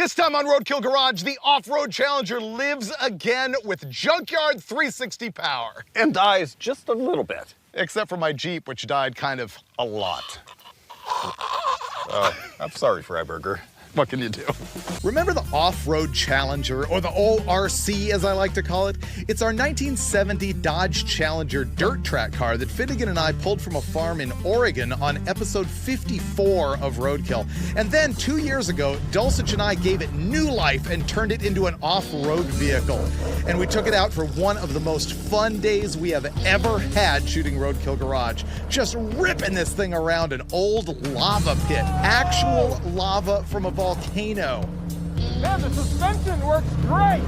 This time on Roadkill Garage, the off-road Challenger lives again with junkyard 360 power. And dies just a little bit. Except for my Jeep, which died kind of a lot. I'm sorry, Freiburger. What can you do? Remember the off-road Challenger, or the ORC as I like to call it? It's our 1970 Dodge Challenger dirt track car that Finnegan and I pulled from a farm in Oregon on episode 54 of Roadkill. And then 2 years ago, Dulcich and I gave it new life and turned it into an off-road vehicle. And we took it out for one of the most fun days we have ever had shooting Roadkill Garage. Just ripping this thing around an old lava pit. Actual lava from a volcano. Man, the suspension works great.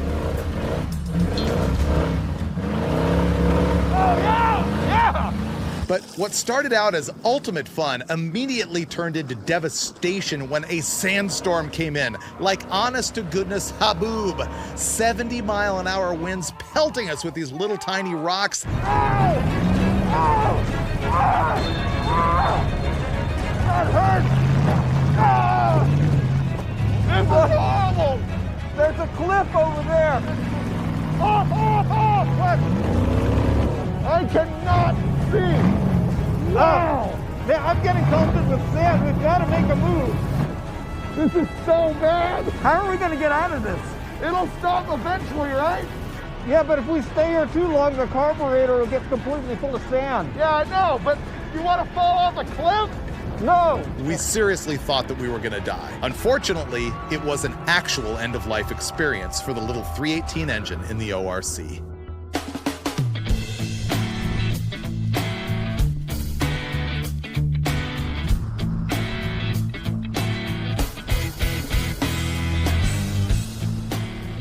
Oh, yeah, yeah. But what started out as ultimate fun immediately turned into devastation when a sandstorm came in. Like honest to goodness haboob. 70-mile-an-hour winds pelting us with these little tiny rocks. That hurts. This is horrible! There's a cliff over there! Off! What? I cannot see! Wow! Man, I'm getting coated with sand. We've got to make a move. This is so bad! How are we going to get out of this? It'll stop eventually, right? Yeah, but if we stay here too long, the carburetor will get completely full of sand. Yeah, I know, but you want to fall off a cliff? No! We seriously thought that we were gonna die. Unfortunately, it was an actual end-of-life experience for the little 318 engine in the ORC.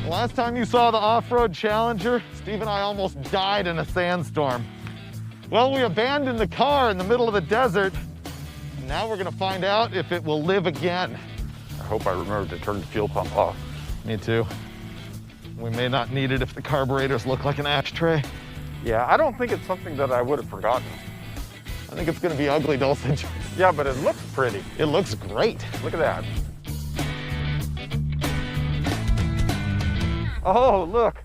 Last time you saw the off-road Challenger, Steve and I almost died in a sandstorm. Well, we abandoned the car in the middle of the desert. Now we're gonna find out if it will live again. I hope I remember to turn the fuel pump off. Me too. We may not need it if the carburetors look like an ashtray. Yeah, I don't think it's something that I would have forgotten. I think it's gonna be ugly, Dulcich. Yeah, but it looks pretty. It looks great. Look at that. Oh, look.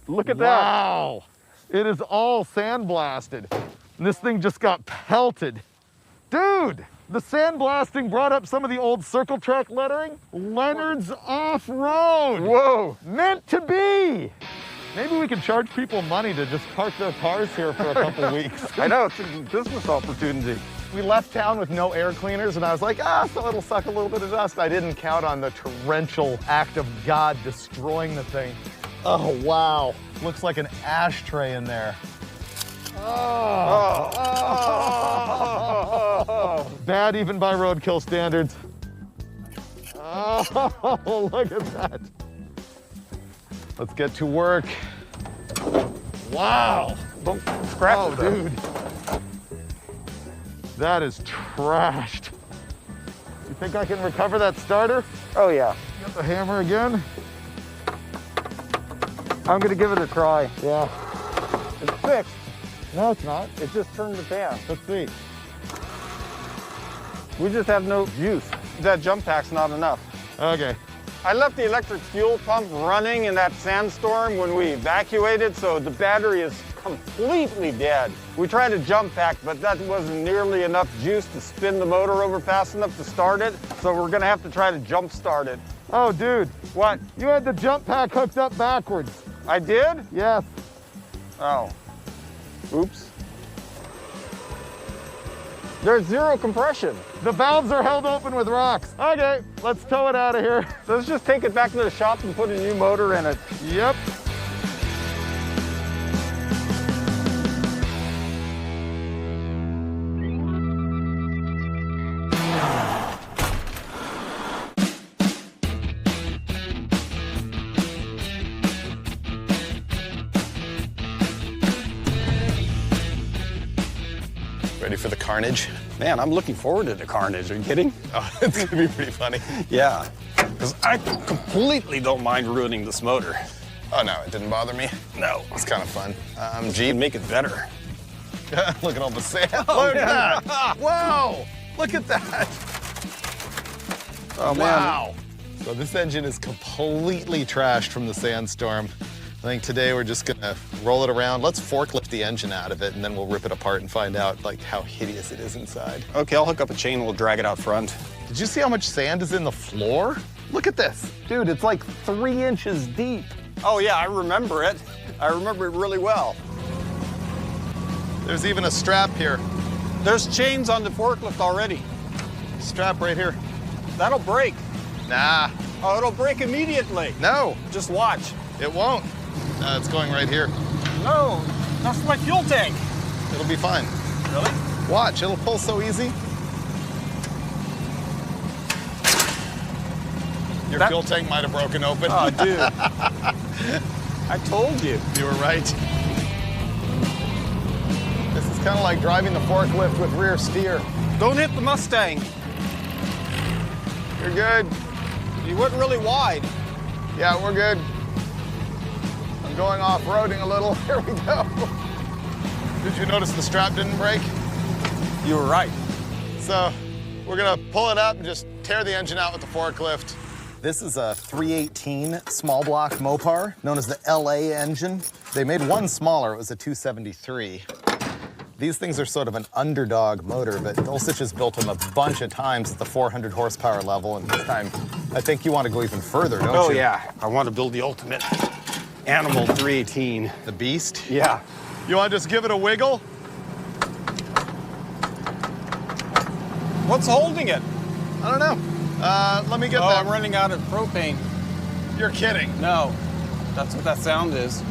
Look at that. Wow. It is all sandblasted. And this thing just got pelted. Dude, the sandblasting brought up some of the old circle track lettering. Leonard's Off-Road. Whoa, meant to be. Maybe we can charge people money to just park their cars here for a couple weeks. I know, it's a business opportunity. We left town with no air cleaners, and I was like, so it'll suck a little bit of dust. I didn't count on the torrential act of God destroying the thing. Oh, wow. Looks like an ashtray in there. Oh. Bad even by roadkill standards. Oh, look at that. Let's get to work. Wow. Don't scratch it, dude. That is trashed. You think I can recover that starter? Oh, yeah. Get the hammer again. I'm gonna give it a try. Yeah. It's fixed. No, it's not. It just turned the fan. Let's see. We just have no juice. That jump pack's not enough. Okay. I left the electric fuel pump running in that sandstorm when we evacuated, so the battery is completely dead. We tried a jump pack, but that wasn't nearly enough juice to spin the motor over fast enough to start it, so we're gonna have to try to jump start it. Oh, dude. What? You had the jump pack hooked up backwards. I did? Yes. Oh. Oops. There's zero compression. The valves are held open with rocks. Okay, let's tow it out of here. So let's just take it back to the shop and put a new motor in it. Yep. Ready for the carnage? Man, I'm looking forward to the carnage. Are you kidding? Oh, it's gonna be pretty funny. Yeah, because I completely don't mind ruining this motor. Oh no, it didn't bother me. No. It's kind of fun. Jeep, make it better. Look at all the sand. Oh, look at that. Whoa, look at that. Oh, man. Wow. So this engine is completely trashed from the sandstorm. I think today we're just gonna roll it around. Let's forklift the engine out of it and then we'll rip it apart and find out like how hideous it is inside. Okay, I'll hook up a chain and we'll drag it out front. Did you see how much sand is in the floor? Look at this. Dude, it's like 3 inches deep. Oh yeah, I remember it. I remember it really well. There's even a strap here. There's chains on the forklift already. Strap right here. That'll break. Nah, Oh, it'll break immediately. no, Just watch. it won't. It's going right here. No, that's my fuel tank. It'll be fine. Really? Watch, it'll pull so easy. Your fuel tank might have broken open. Oh, dude. I told you. You were right. This is kind of like driving the forklift with rear steer. Don't hit the Mustang. You're good. You went really wide. Yeah, we're good. I'm going off-roading a little. Here we go. Did you notice the strap didn't break? You were right. So we're gonna pull it up and just tear the engine out with the forklift. This is a 318 small block Mopar, known as the LA engine. They made one smaller, it was a 273. These things are sort of an underdog motor, but Dulcich has built them a bunch of times at the 400 horsepower level, and this time I think you want to go even further, don't you? Oh yeah, I want to build the ultimate animal 318. The beast? Yeah. You want to just give it a wiggle? What's holding it? I don't know. Let me get Oh, that. I'm running out of propane. You're kidding. No, that's what that sound is.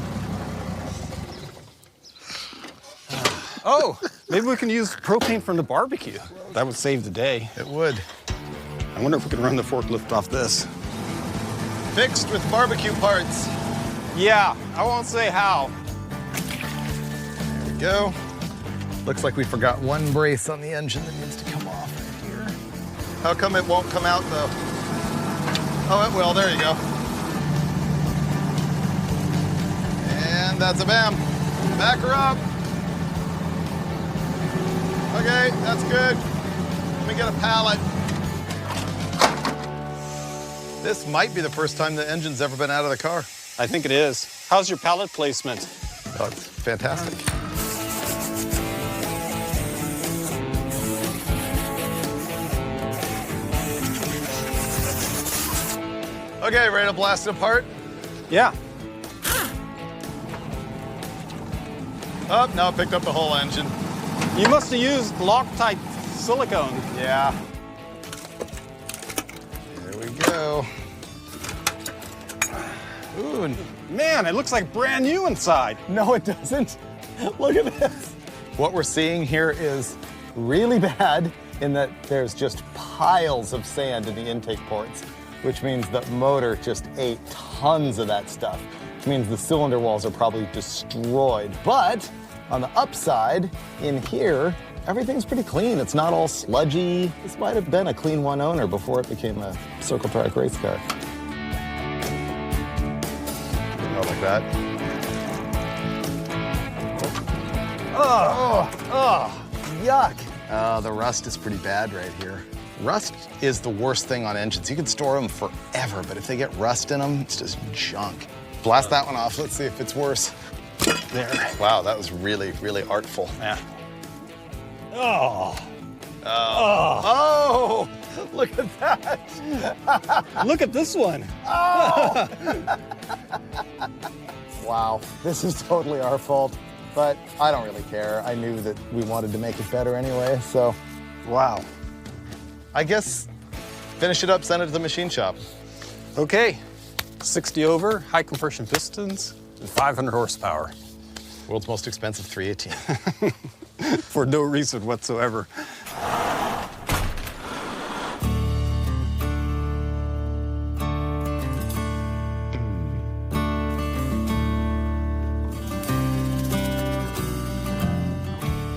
Oh, maybe we can use propane from the barbecue. That would save the day. It would. I wonder if we can run the forklift off this. Fixed with barbecue parts. Yeah, I won't say how. There we go. Looks like we forgot one brace on the engine that needs to come off right here. How come it won't come out though? Oh, it will. There you go. And that's a bam. Back her up. Okay, that's good. Let me get a pallet. This might be the first time the engine's ever been out of the car. I think it is. How's your pallet placement? Oh, it's fantastic. Okay, ready to blast it apart? Yeah. Oh, no, picked up the whole engine. You must have used Loctite silicone. Yeah. There we go. Ooh, and Man, it looks like brand new inside. no, it doesn't. Look at this. What we're seeing here is really bad in that there's just piles of sand in the intake ports, which means the motor just ate tons of that stuff, which means the cylinder walls are probably destroyed. But on the upside, in here, everything's pretty clean. It's not all sludgy. This might have been a clean one owner before it became a circle track race car. Oh, like that. Oh, yuck. The rust is pretty bad right here. Rust is the worst thing on engines. You can store them forever, but if they get rust in them, it's just junk. Blast that one off. Let's see if it's worse. There. Wow, that was really, really artful. Yeah. Oh. Oh, look at that. Look at this one. Wow, this is totally our fault, but I don't really care. I knew that we wanted to make it better anyway, so. Wow. I guess finish it up, send it to the machine shop. Okay. 60 over, high compression pistons, and 500 horsepower. World's most expensive 318. For no reason whatsoever.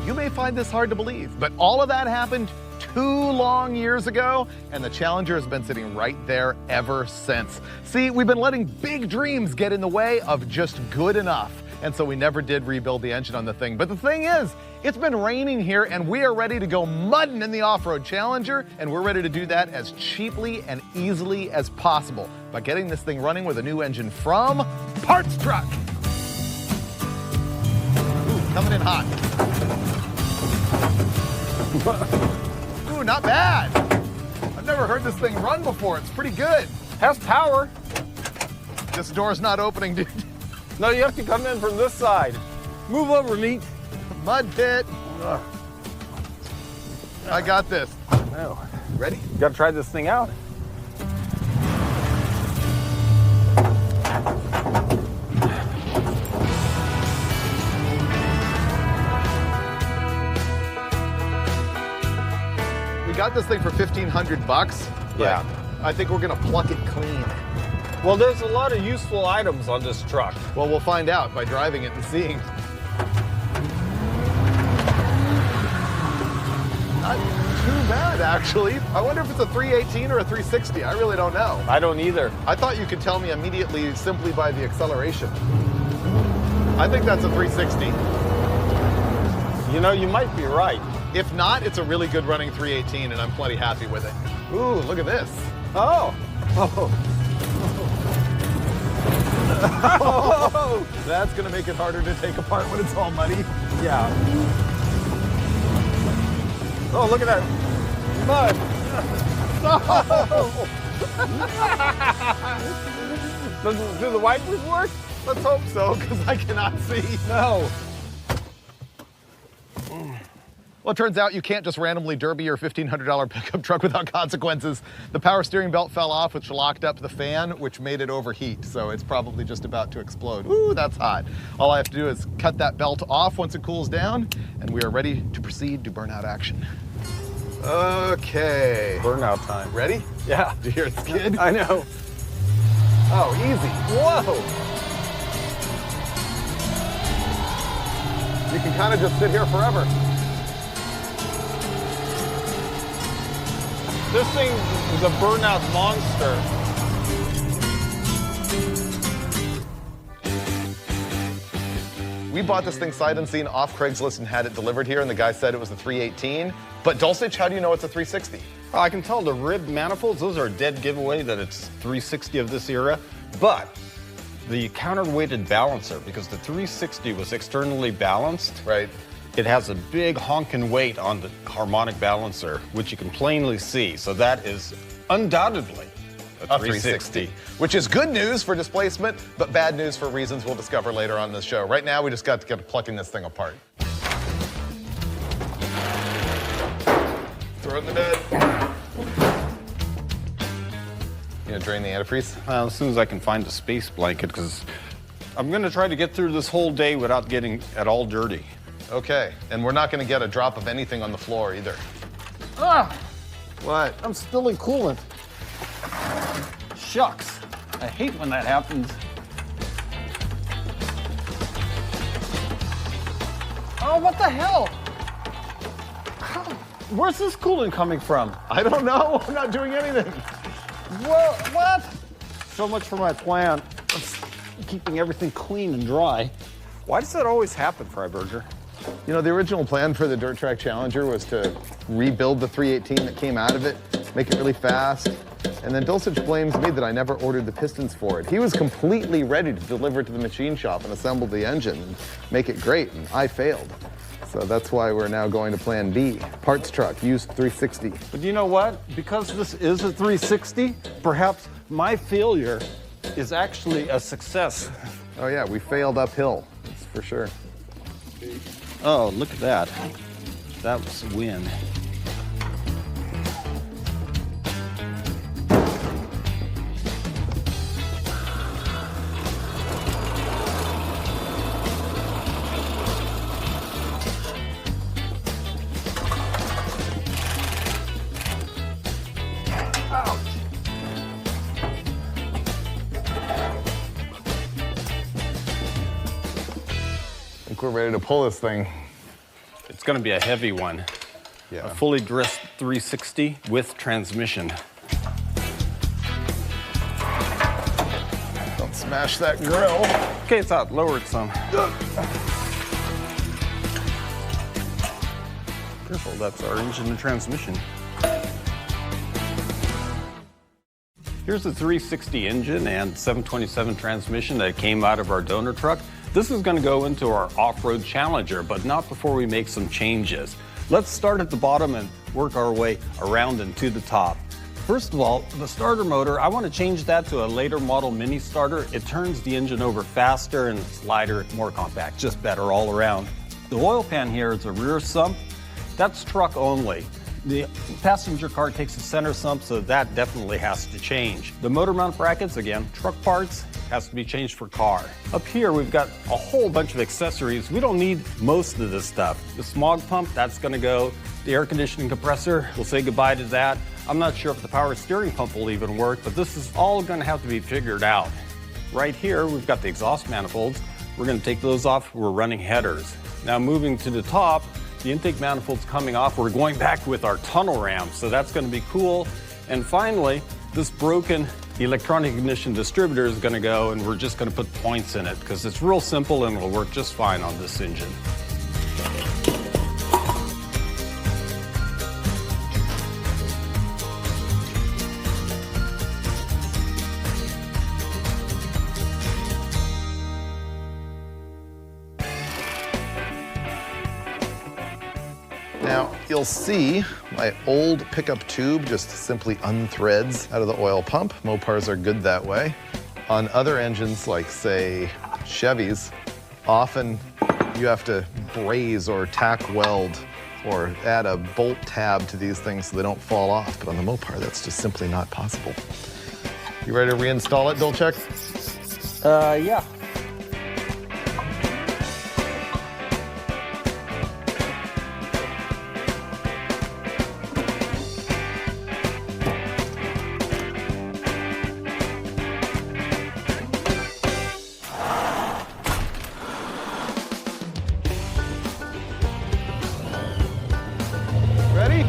You may find this hard to believe, but all of that happened 2 long years ago, and the Challenger has been sitting right there ever since. See, we've been letting big dreams get in the way of just good enough. and so we never did rebuild the engine on the thing. But the thing is, it's been raining here, and we are ready to go mudding in the off-road Challenger, and we're ready to do that as cheaply and easily as possible by getting this thing running with a new engine from Parts Truck. Ooh, coming in hot. Ooh, not bad. I've never heard this thing run before. It's pretty good. Has power. This door's not opening, dude. No, you have to come in from this side. Move over, meat. Mud pit. I got this. No. Ready? You gotta try this thing out. We got this thing for $1,500. Yeah. I think we're gonna pluck it clean. Well, there's a lot of useful items on this truck. Well, we'll find out by driving it and seeing. Not too bad, actually. I wonder if it's a 318 or a 360. I really don't know. I don't either. I thought you could tell me immediately simply by the acceleration. I think that's a 360. You know, you might be right. If not, it's a really good running 318, and I'm plenty happy with it. Ooh, look at this. Oh. Oh, that's gonna make it harder to take apart when it's all muddy. Yeah. Oh, look at that mud. Do the wipers work? Let's hope so, because I cannot see. No. Well, it turns out you can't just randomly derby your $1,500 pickup truck without consequences. The power steering belt fell off, which locked up the fan, which made it overheat. So it's probably just about to explode. Ooh, that's hot. All I have to do is cut that belt off once it cools down, and we are ready to proceed to burnout action. Okay. Burnout time. Ready? Yeah. Do you hear it skid? I know. Oh, easy. Whoa. You can kind of just sit here forever. This thing is a burnout monster. We bought this thing sight unseen off Craigslist and had it delivered here, and the guy said it was a 318. But Dulcich, how do you know it's a 360? Well, I can tell the rib manifolds, those are a dead giveaway that it's 360 of this era. But the counterweighted balancer, because the 360 was externally balanced, Right. it has a big honking weight on the harmonic balancer, which you can plainly see. So that is undoubtedly a 360. Which is good news for displacement, but bad news for reasons we'll discover later on in the show. Right now, we just got to get plucking this thing apart. Throw it in the bed. You gonna drain the antifreeze? Well, as soon as I can find a space blanket, because I'm going to try to get through this whole day without getting at all dirty. Okay, and we're not gonna get a drop of anything on the floor either. Ah! What? I'm spilling coolant. Shucks. I hate when that happens. Oh, what the hell? Where's this coolant coming from? I don't know. I'm not doing anything. Whoa, what? So much for my plan of keeping everything clean and dry. Why does that always happen, Freiburger? You know, the original plan for the Dirt Track Challenger was to rebuild the 318 that came out of it, make it really fast. And then Dulcich blames me that I never ordered the pistons for it. He was completely ready to deliver it to the machine shop and assemble the engine and make it great, and I failed. So that's why we're now going to plan B, parts truck, used 360. But you know what? Because this is a 360, perhaps my failure is actually a success. Oh yeah, we failed uphill, that's for sure. Oh, look at that. That was a win. We're ready to pull this thing. It's going to be a heavy one. Yeah. A fully dressed 360 with transmission. Don't Smash that grill. Okay, it's out. Lower it some. Careful, that's our engine and transmission. Here's the 360 engine and 727 transmission that came out of our donor truck. This is going to go into our off-road Challenger, but not before we make some changes. Let's start at the bottom and work our way around and to the top. First of all, the starter motor, I want to change that to a later model mini starter. It turns the engine over faster and it's lighter, more compact, just better all around. The oil pan here is a rear sump. That's truck only. The passenger car takes the center sump, so that definitely has to change. The motor mount brackets, again, truck parts, has to be changed for car. Up here, we've got a whole bunch of accessories. We don't need most of this stuff. The smog pump, that's gonna go. The air conditioning compressor, we'll say goodbye to that. I'm not sure if the power steering pump will even work, but this is all gonna have to be figured out. Right here, we've got the exhaust manifolds. We're gonna take those off, we're running headers. Now moving to the top, the intake manifold's coming off. We're going back with our tunnel ramp, so that's going to be cool. And finally, this broken electronic ignition distributor is going to go, and we're just going to put points in it because it's real simple and it'll work just fine on this engine. Now, you'll see my old pickup tube just simply unthreads out of the oil pump. Mopars are good that way. On other engines, like say Chevys, often you have to braze or tack weld or add a bolt tab to these things so they don't fall off. But on the Mopar, that's just simply not possible. You ready to reinstall it, Dulcich? Yeah. Ready?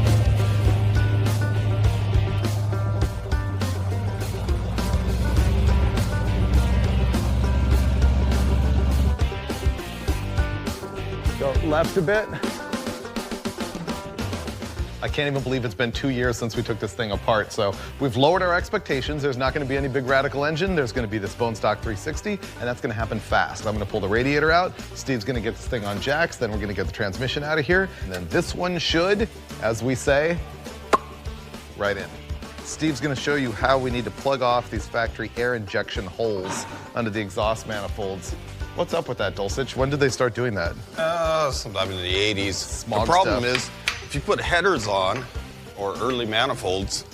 Go left a bit. I can't even believe it's been 2 years since we took this thing apart. So we've lowered our expectations. There's not going to be any big radical engine. There's going to be this bone stock 360, and that's going to happen fast. I'm going to pull the radiator out. Steve's going to get this thing on jacks. Then we're going to get the transmission out of here. And then this one should, as we say, right in. Steve's going to show you how we need to plug off these factory air injection holes under the exhaust manifolds. What's up with that, Dulcich? When did they start doing that? Sometime in the 80s. Smog the problem stuff. is, if you put headers on, or early manifolds,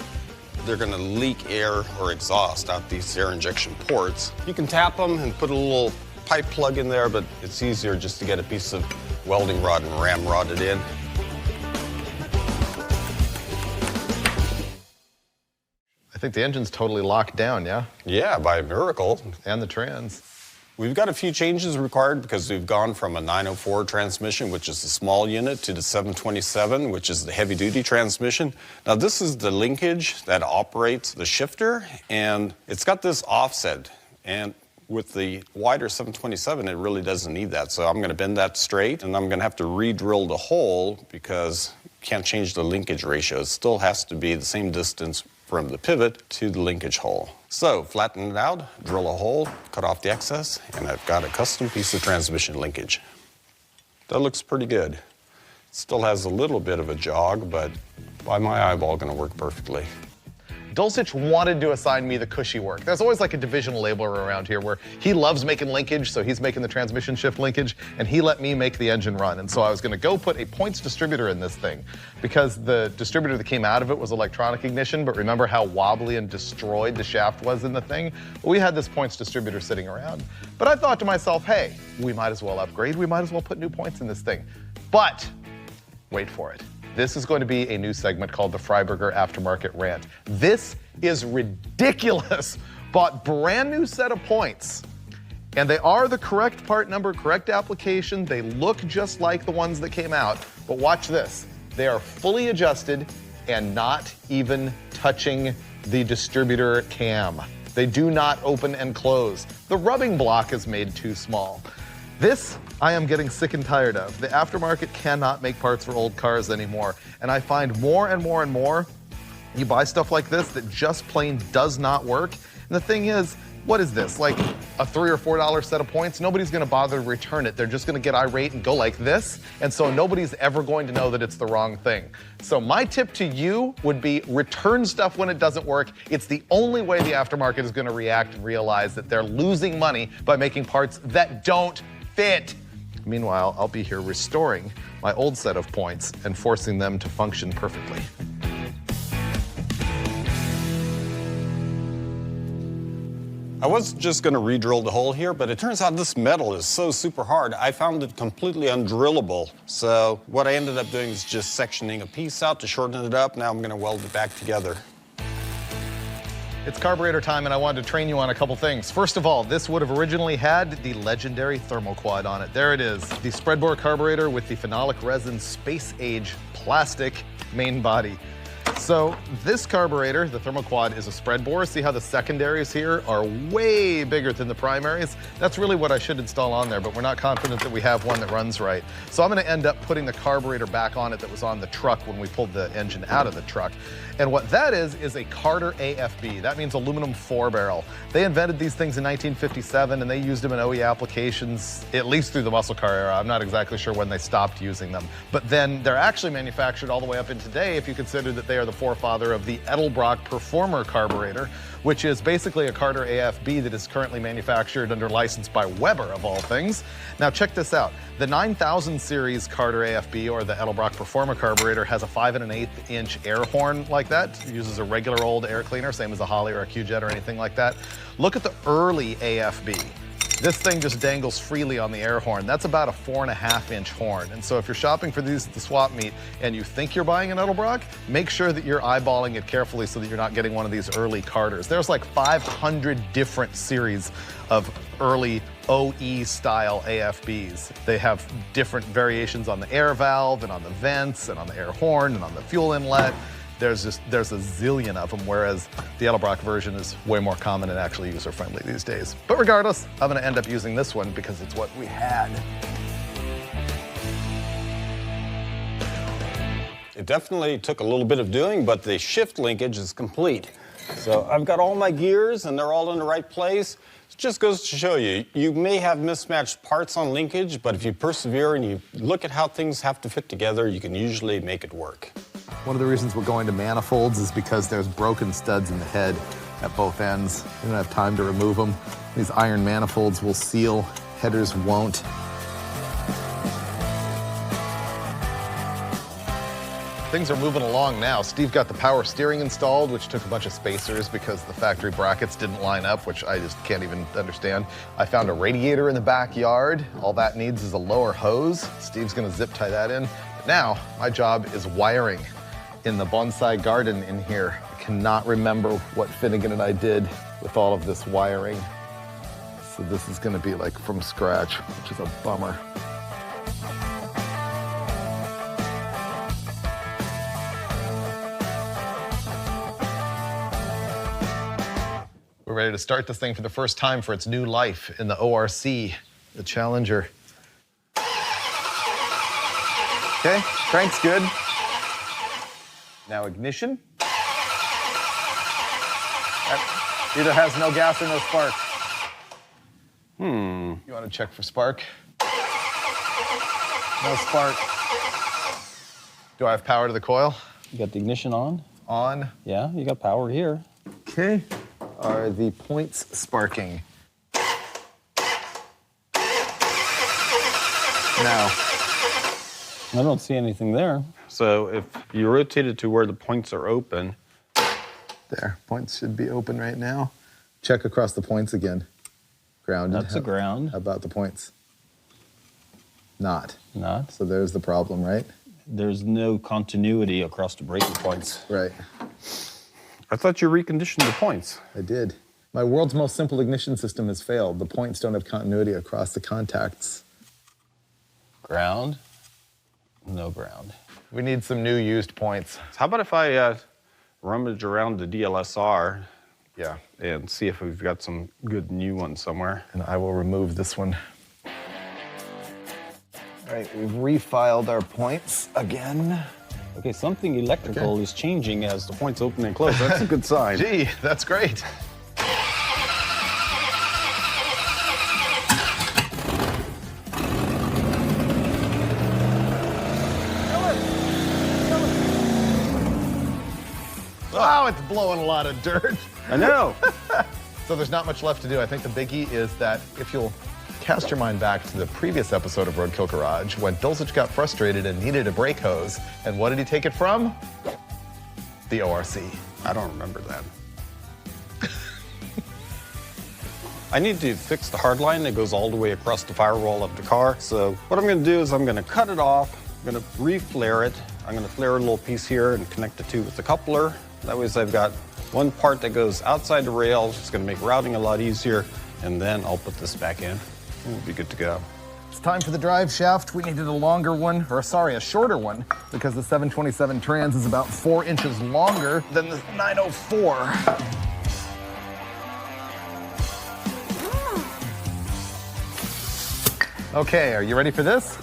they're gonna leak air or exhaust out these air injection ports. You can tap them and put a little pipe plug in there, but it's easier just to get a piece of welding rod and ramrod it in. I think the engine's totally locked down, yeah? Yeah, by a miracle. And the trans. We've got a few changes required because we've gone from a 904 transmission, which is the small unit, to the 727, which is the heavy-duty transmission. Now, this is the linkage that operates the shifter, and it's got this offset. And with the wider 727, it really doesn't need that. So I'm going to bend that straight, and I'm going to have to re-drill the hole because you can't change the linkage ratio. It still has to be the same distance from the pivot to the linkage hole. So flatten it out, drill a hole, cut off the excess, and I've got a custom piece of transmission linkage. That looks pretty good. It still has a little bit of a jog, but by my eyeball, gonna work perfectly. Dulcich wanted to assign me the cushy work. There's always like a divisional labeler around here where he loves making linkage, so he's making the transmission shift linkage, and he let me make the engine run. And so I was gonna go put a points distributor in this thing because the distributor that came out of it was electronic ignition, but remember how wobbly and destroyed the shaft was in the thing? Well, we had this points distributor sitting around. But I thought to myself, hey, we might as well upgrade. We might as well put new points in this thing. But wait for it. This is going to be a new segment called the Freiburger Aftermarket Rant. This is ridiculous. Bought brand new set of points. And they are the correct part number, correct application. They look just like the ones that came out. But watch this. They are fully adjusted and not even touching the distributor cam. They do not open and close. The rubbing block is made too small. This, I am getting sick and tired of. The aftermarket cannot make parts for old cars anymore. And I find more and more and more, you buy stuff like this that just plain does not work. And the thing is, what is this, like a $3 or $4 set of points? Nobody's gonna bother to return it. They're just gonna get irate and go like this. And so nobody's ever going to know that it's the wrong thing. So my tip to you would be return stuff when it doesn't work. It's the only way the aftermarket is gonna react and realize that they're losing money by making parts that don't fit. Meanwhile, I'll be here restoring my old set of points and forcing them to function perfectly. I was just going to re-drill the hole here, but it turns out this metal is so super hard, I found it completely undrillable. So what I ended up doing is just sectioning a piece out to shorten it up. Now I'm going to weld it back together. It's carburetor time, and I wanted to train you on a couple things. First of all, this would have originally had the legendary thermoquad on it. There it is, the spread bore carburetor with the phenolic resin space age plastic main body. So this carburetor, the thermoquad, is a spread bore. See how the secondaries here are way bigger than the primaries? That's really what I should install on there, but we're not confident that we have one that runs right. So I'm gonna end up putting the carburetor back on it that was on the truck when we pulled the engine out of the truck. And what that is a Carter AFB. That means aluminum 4-barrel. They invented these things in 1957, and they used them in OE applications, at least through the muscle car era. I'm not exactly sure when they stopped using them. But then they're actually manufactured all the way up in today if you consider that they are the forefather of the Edelbrock Performer carburetor, which is basically a Carter AFB that is currently manufactured under license by Weber, of all things. Now check this out. The 9000 series Carter AFB, or the Edelbrock Performer carburetor, has a 5 1/8 inch air horn like that. It uses a regular old air cleaner, same as a Holley or a Q-Jet or anything like that. Look at the early AFB. This thing just dangles freely on the air horn. That's about a 4.5 inch horn. And so if you're shopping for these at the swap meet and you think you're buying an Edelbrock, make sure that you're eyeballing it carefully so that you're not getting one of these early Carters. There's like 500 different series of early OE style AFBs. They have different variations on the air valve and on the vents and on the air horn and on the fuel inlet. There's a zillion of them, whereas the Edelbrock version is way more common and actually user-friendly these days. But regardless, I'm gonna end up using this one because it's what we had. It definitely took a little bit of doing, but the shift linkage is complete. So I've got all my gears and they're all in the right place. It just goes to show you, you may have mismatched parts on linkage, but if you persevere and you look at how things have to fit together, you can usually make it work. One of the reasons we're going to manifolds is because there's broken studs in the head at both ends. We don't have time to remove them. These iron manifolds will seal, headers won't. Things are moving along now. Steve got the power steering installed, which took a bunch of spacers because the factory brackets didn't line up, which I just can't even understand. I found a radiator in the backyard. All that needs is a lower hose. Steve's gonna zip tie that in. But now, my job is wiring in the bonsai garden in here. I cannot remember what Finnegan and I did with all of this wiring. So this is gonna be like from scratch, which is a bummer. We're ready to start this thing for the first time for its new life in the ORC, the Challenger. Okay, crank's good. Now ignition. That either has no gas or no spark. You want to check for spark? No spark. Do I have power to the coil? You got the ignition on? On. Yeah, you got power here. Okay. Are the points sparking? No. I don't see anything there. So if you rotate it to where the points are open. There, points should be open right now. Check across the points again. Grounded. That's a ground. How about the points? Not. Not. So there's the problem, right? There's no continuity across the breaking points. Right. I thought you reconditioned the points. I did. My world's most simple ignition system has failed. The points don't have continuity across the contacts. Ground. No ground. We need some new used points. How about if I rummage around the DLSR, Yeah. and see if we've got some good new ones somewhere. And I will remove this one. All right, we've refiled our points again. Okay, something electrical is changing as the points open and close. That's a good sign. Gee, that's great. Wow, it's blowing a lot of dirt. I know. So there's not much left to do. I think the biggie is that if you'll cast your mind back to the previous episode of Roadkill Garage when Dulcich got frustrated and needed a brake hose, and what did he take it from? The ORC. I don't remember that. I need to fix the hard line that goes all the way across the firewall of the car. So what I'm going to do is I'm going to cut it off. I'm going to re-flare it. I'm going to flare a little piece here and connect the two with the coupler. That way I've got one part that goes outside the rail. It's going to make routing a lot easier. And then I'll put this back in. We'll be good to go. It's time for the drive shaft. We needed a longer one, or sorry, a shorter one, because the 727 Trans is about 4 inches longer than the 904. Okay, are you ready for this?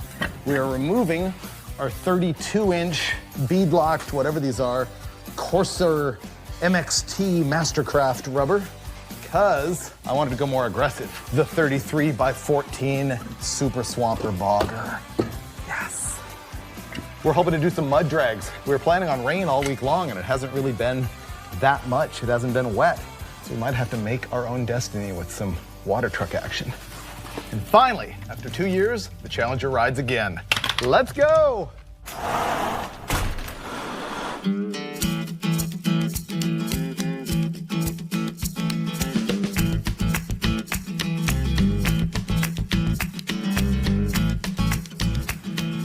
We are removing our 32-inch bead-locked, whatever these are, Corsair MXT Mastercraft rubber, because I wanted to go more aggressive. The 33 by 14 Super Swamper Bogger. Yes. We're hoping to do some mud drags. We were planning on rain all week long, and it hasn't really been that much. It hasn't been wet. So we might have to make our own destiny with some water truck action. And finally, after 2 years, the Challenger rides again. Let's go!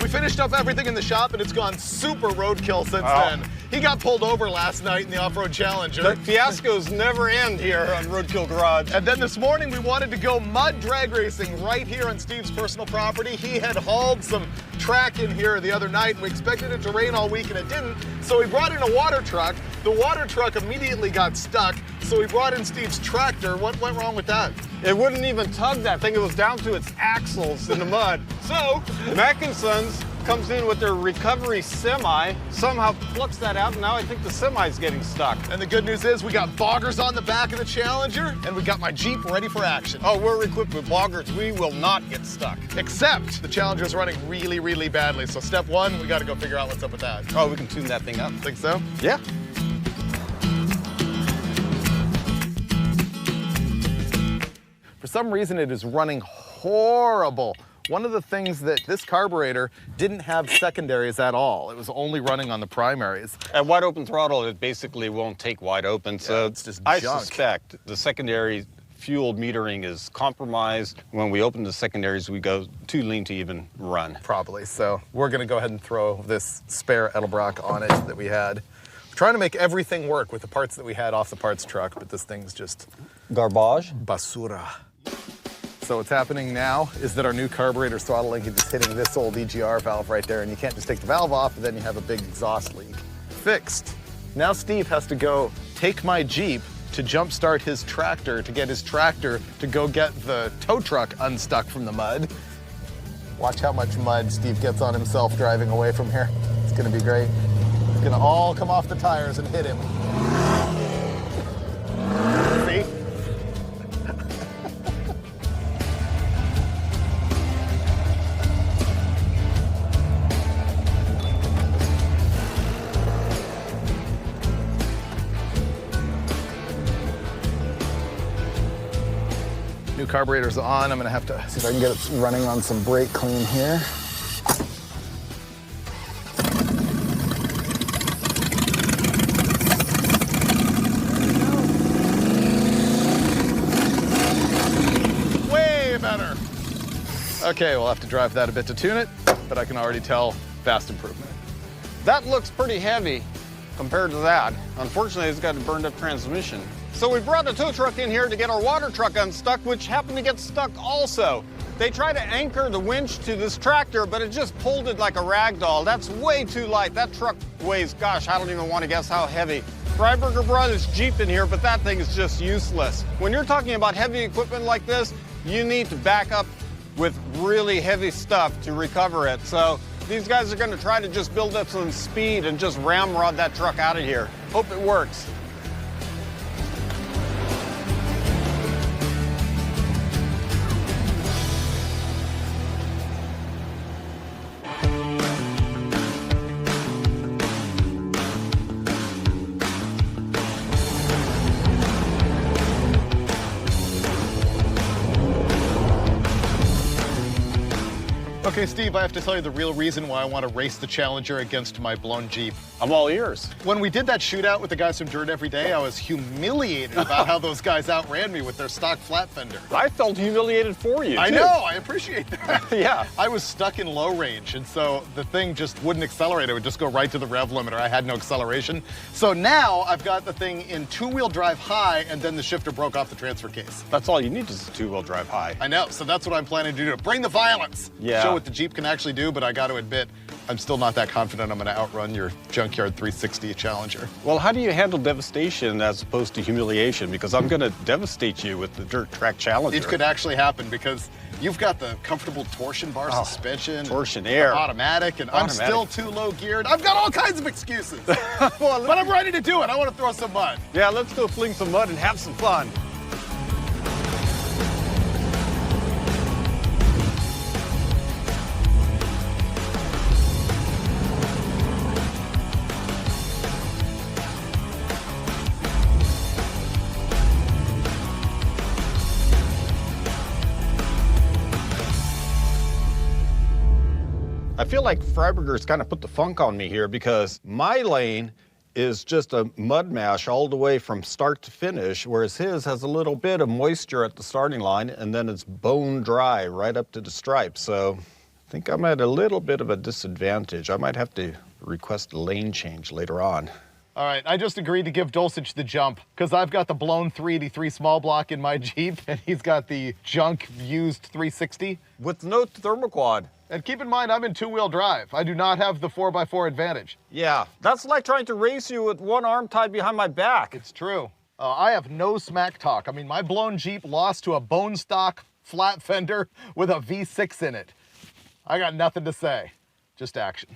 Finished up everything in the shop, and it's gone super roadkill since then. He got pulled over last night in the off-road Challenger. The fiascos never end here on Roadkill Garage. And then this morning, we wanted to go mud drag racing right here on Steve's personal property. He had hauled some track in here the other night, and we expected it to rain all week, and it didn't. So we brought in a water truck. The water truck immediately got stuck, so we brought in Steve's tractor. What went wrong with that? It wouldn't even tug that thing. It was down to its axles in the mud. So Mack & Sons comes in with their recovery semi, somehow plucks that out, and now I think the semi's getting stuck. And the good news is we got boggers on the back of the Challenger, and we got my Jeep ready for action. Oh, we're equipped with boggers. We will not get stuck. Except the Challenger's running really, really badly. So step one, we gotta go figure out what's up with that. Oh, we can tune that thing up. Think so? Yeah. For some reason, it is running horrible. One of the things that this carburetor didn't have secondaries at all. It was only running on the primaries. At wide open throttle, it basically won't take wide open. So it's just I junk. suspect the secondary fuel metering is compromised. When we open the secondaries, we go too lean to even run. Probably. So we're gonna go ahead and throw this spare Edelbrock on it that we had. We're trying to make everything work with the parts that we had off the parts truck, but this thing's just Garbage. basura. So what's happening now is that our new carburetor's throttling is just hitting this old EGR valve right there, and you can't just take the valve off and then you have a big exhaust leak. Fixed. Now Steve has to go take my Jeep to jumpstart his tractor, to get his tractor to go get the tow truck unstuck from the mud. Watch how much mud Steve gets on himself driving away from here. It's gonna be great. It's gonna all come off the tires and hit him. See? New carburetor's on. I'm gonna have to see if I can get it running on some brake clean here. Way better. Okay, we'll have to drive that a bit to tune it, but I can already tell vast improvement. That looks pretty heavy compared to that. Unfortunately, it's got a burned up transmission. So we brought a tow truck in here to get our water truck unstuck, which happened to get stuck also. They tried to anchor the winch to this tractor, but it just pulled it like a rag doll. That's way too light. That truck weighs, gosh, I don't even want to guess how heavy. Freiburger brought his Jeep in here, but that thing is just useless. When you're talking about heavy equipment like this, you need to back up with really heavy stuff to recover it. So these guys are going to try to just build up some speed and just ramrod that truck out of here. Hope it works. Okay, Steve, I have to tell you the real reason why I want to race the Challenger against my blown Jeep. I'm all ears. When we did that shootout with the guys from Dirt Every Day, I was humiliated about how those guys outran me with their stock flat fender. I felt humiliated for you, I too. know, I appreciate that. Yeah. I was stuck in low range, and so the thing just wouldn't accelerate. It would just go right to the rev limiter. I had no acceleration. So now I've got the thing in two-wheel drive high, and then the shifter broke off the transfer case. That's all you need is a two-wheel drive high. I know, so that's what I'm planning to do, to bring the violence. Yeah. Show what the Jeep can actually do, but I got to admit, I'm still not that confident I'm going to outrun your junkyard 360 Challenger. Well, how do you handle devastation as opposed to humiliation? Because I'm going to devastate you with the dirt track Challenger. It could actually happen because you've got the comfortable torsion bar suspension. Torsion air. Automatic, and I'm still too low geared. I've got all kinds of excuses. Well, but I'm ready to do it. I want to throw some mud. Yeah, let's go fling some mud and have some fun. I feel like Freiburger's kind of put the funk on me here because my lane is just a mud mash all the way from start to finish, whereas his has a little bit of moisture at the starting line and then it's bone dry right up to the stripe. So I think I'm at a little bit of a disadvantage. I might have to request a lane change later on. All right, I just agreed to give Dulcich the jump because I've got the blown 383 small block in my Jeep and he's got the junk used 360. With no thermoquad. And keep in mind, I'm in two-wheel drive. I do not have the 4x4 advantage. Yeah, that's like trying to race you with one arm tied behind my back. It's true. I have no smack talk. I mean, my blown Jeep lost to a bone stock flat fender with a V6 in it. I got nothing to say, just action.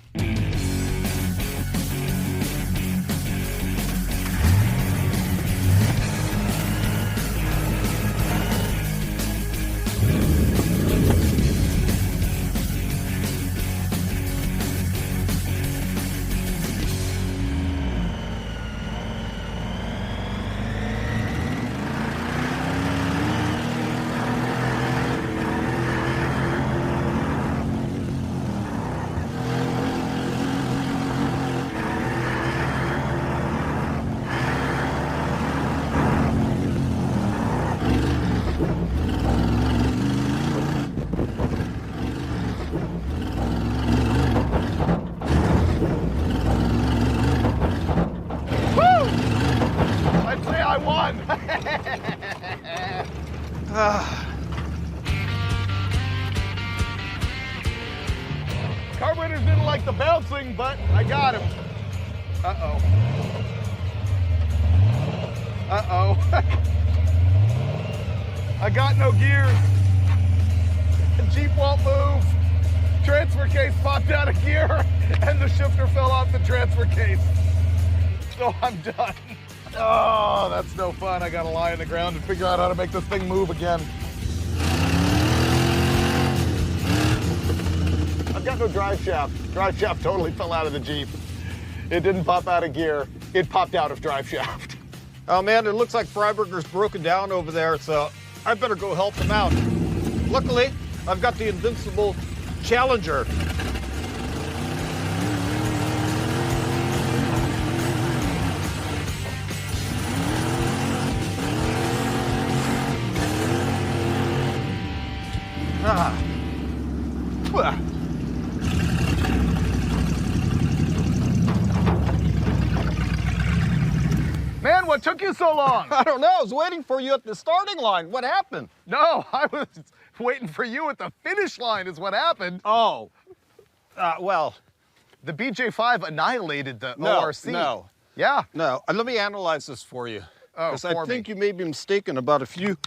Carburetors didn't like the bouncing, but I got him. Uh-oh. Uh-oh. I got no gears. The Jeep won't move. Transfer case popped out of gear, and the shifter fell off the transfer case. So I'm done. Oh, that's no fun. I gotta lie on the ground and figure out how to make this thing move again. I've got no drive shaft. Drive shaft totally fell out of the Jeep. It didn't pop out of gear. It popped out of drive shaft. Oh man, it looks like Freiburger's broken down over there, so I better go help him out. Luckily, I've got the invincible Challenger. Man, what took you so long? I don't know, I was waiting for you at the starting line. What happened? No, I was waiting for you at the finish line is what happened. Oh, well. The BJ5 annihilated the No, ORC. no. Yeah. Now, let me analyze this for you. Oh, Because I think you may be mistaken about a few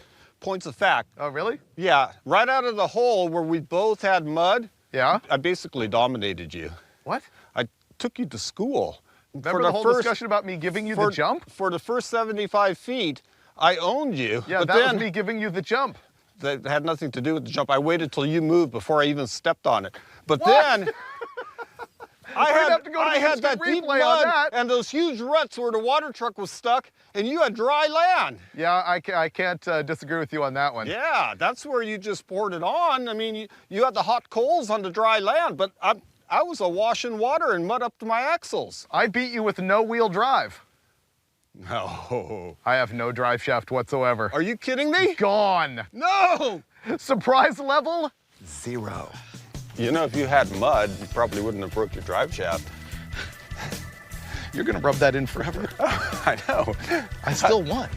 points of fact. Oh, really? Yeah, right out of the hole where we both had mud, Yeah. I basically dominated you. What? I took you to school. Remember the whole discussion about me giving you the jump? For the first 75 feet, I owned you. Yeah, but that then was me giving you the jump. that had nothing to do with the jump. I waited till you moved before I even stepped on it. But What? then I have to go to the had that instant deep replay mud on that. and those huge ruts where the water truck was stuck, and you had dry land. Yeah, I can't disagree with you on that one. Yeah, that's where you just poured it on. I mean, you had the hot coals on the dry land, but I was awash in water and mud up to my axles. I beat you with no wheel drive. No. I have no drive shaft whatsoever. Are you kidding me? Gone. No! Surprise level, 0. You know, if you had mud, you probably wouldn't have broke your drive shaft. You're gonna rub that in forever. I know. I still won.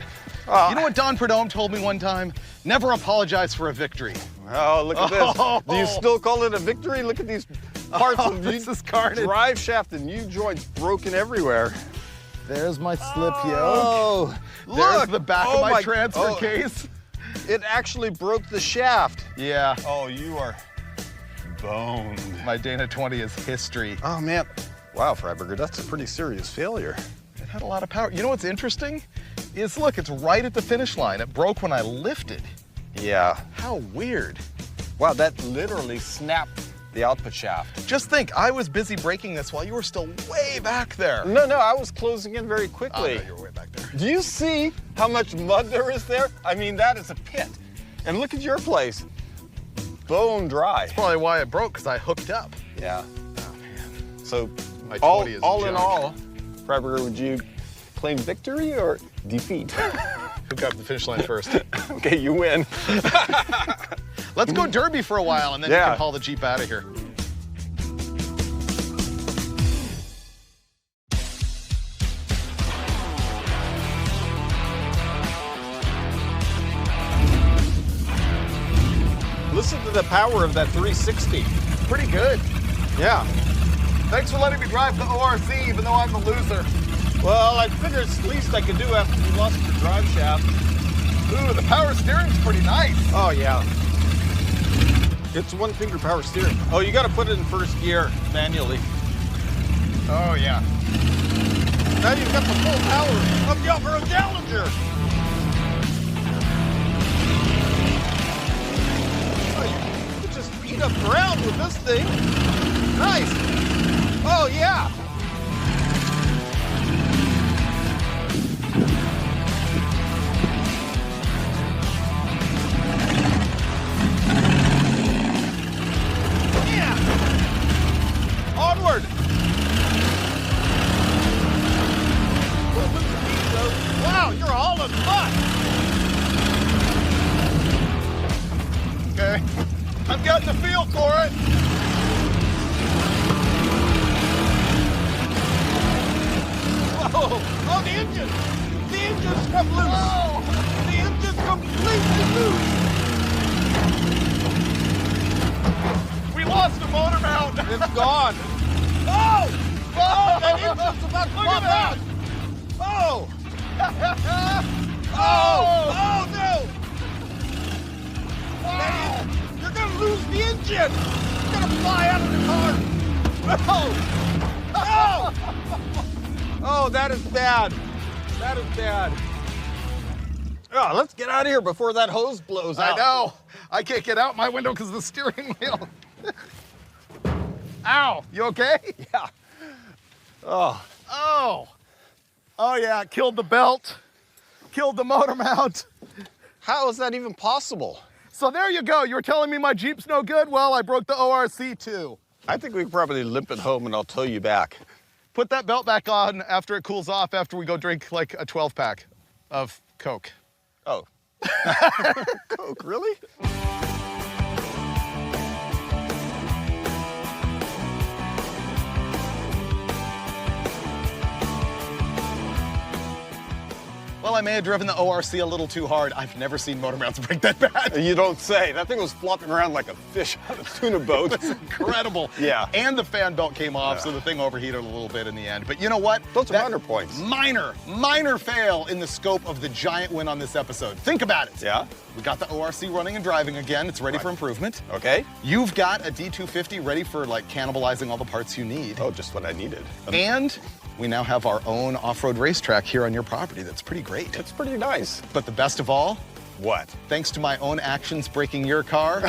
You know what Don Prudhomme told me one time? Never apologize for a victory. Oh, look at this. Do you still call it a victory? Look at these parts of this is carnage. drive shaft and U-joints broken everywhere. There's my slip yoke. Oh, There's look. the back of my transfer case. It actually broke the shaft. Yeah. Oh, you are boned. My Dana 20 is history. Oh, man. Wow, Freiburger, that's a pretty serious failure. It had a lot of power. You know what's interesting? Is look, it's right at the finish line. It broke when I lifted. Yeah. How weird. Wow, that literally snapped the output shaft. Just think, I was busy breaking this while you were still way back there. No, I was closing in very quickly. Oh, no, you were way back there. Do you see how much mud there is there? I mean, that is a pit. And look at your place. Bone dry. That's probably why it broke, because I hooked up. Yeah. Oh, man. So, My all 20 is in junk. all, Freiburger, would you claim victory or defeat? Who got to the finish line first? Okay, you win. Let's go derby for a while, and then you can haul the Jeep out of here. Listen to the power of that 360. Pretty good. Yeah. Thanks for letting me drive the ORC, even though I'm the loser. Well, I figured it's the least I could do after you lost your drive shaft. Ooh, the power steering's pretty nice. Oh, yeah. It's one finger power steering. Oh, you got to put it in first gear manually. Oh, yeah. Now you've got the full power of the off-road Challenger. Oh, you just beat up ground with this thing. Nice. Oh, yeah. Onward! Wow, you're hauling butt! Okay. I've got the feel for it. Whoa! Oh, the engine! The engine's come loose! Oh. The engine's completely loose! We lost the motor mount. It's gone! Oh! Oh, that engine's about to pop out! Oh! Oh! Oh, no! Wow! You're gonna lose the engine! You're gonna fly out of the car! Oh! Oh! Oh, that is bad. That is bad. Oh, let's get out of here before that hose blows out. I know. I can't get out my window because of the steering wheel. Ow, you okay? Yeah. Oh. Oh. Oh yeah, killed the belt, killed the motor mount. How is that even possible? So there you go. You were telling me my Jeep's no good? Well, I broke the ORC too. I think we can probably limp it home and I'll tow you back. Put that belt back on after it cools off, after we go drink like a 12-pack of Coke. Oh. Coke, really? Well, I may have driven the ORC a little too hard. I've never seen motor mounts break that bad. You don't say. That thing was flopping around like a fish on a tuna boat. It was incredible. Yeah. And the fan belt came off, so the thing overheated a little bit in the end. But you know what? Those are minor points. Minor fail in the scope of the giant win on this episode. Think about it. Yeah? We got the ORC running and driving again. It's ready for improvement. Okay. You've got a D250 ready for like cannibalizing all the parts you need. Oh, just what I needed. And we now have our own off-road racetrack here on your property. That's pretty great. It's pretty nice. But the best of all, What? thanks to my own actions breaking your car,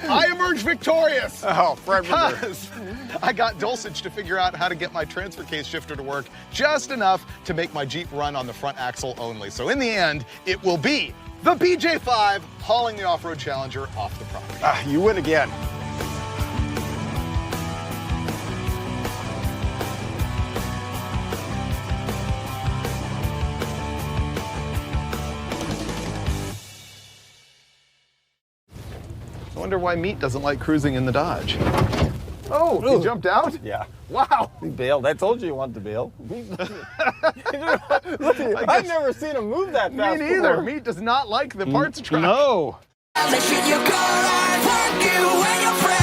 I emerged victorious. Oh, Freiburger. Because I got Dulcich to figure out how to get my transfer case shifter to work just enough to make my Jeep run on the front axle only. So in the end, it will be the CJ-5 hauling the off-road Challenger off the property. You win again. I wonder why Meat doesn't like cruising in the Dodge. Oh, he jumped out? Yeah. Wow. He bailed. I told you you wanted to bail. I've never seen him move that fast. Me neither. Meat does not like the parts truck. No. They shoot your car, I fuck you and your friends.